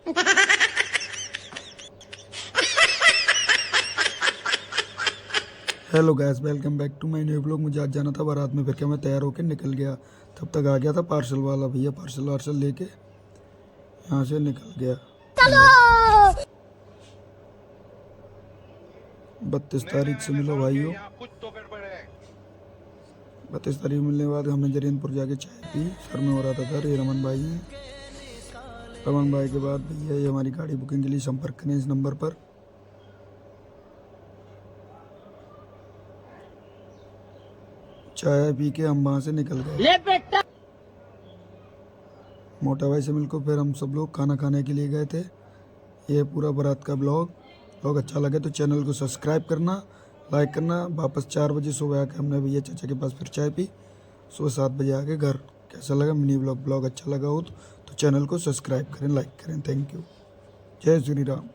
Hello guys, welcome back to my new blog. मुझे आज जाना था बारात में, फिर क्या मैं तैयार होकर निकल गया। तब तक आ गया था पार्सल वाला भैया, पार्सल वार्सल लेके यहाँ से निकल गया। 32 तारीख से मिलो भाइयों। 32 तारीख मिलने के बाद हमने जरीनपुर जाके चाय पी। सर में हो रहा था दर्द। ये रमन भाई हैं। रमन भाई के बाद भैया ये हमारी गाड़ी बुकिंग के लिए संपर्क करें इस नंबर पर। चाय पी के हम वहाँ से निकल गए। मोटा भाई से मिलकर फिर हम सब लोग खाना खाने के लिए गए थे। ये पूरा बारात का ब्लॉग अच्छा लगे तो चैनल को सब्सक्राइब करना, लाइक करना। वापस 4 बजे सुबह आके हमने भैया चाचा के पास फिर चाय पी। सुबह 7 बजे आके घर। कैसा लगा मिनी ब्लॉग अच्छा लगा हो तो चैनल को सब्सक्राइब करें, लाइक करें। Thank you. जय श्री राम।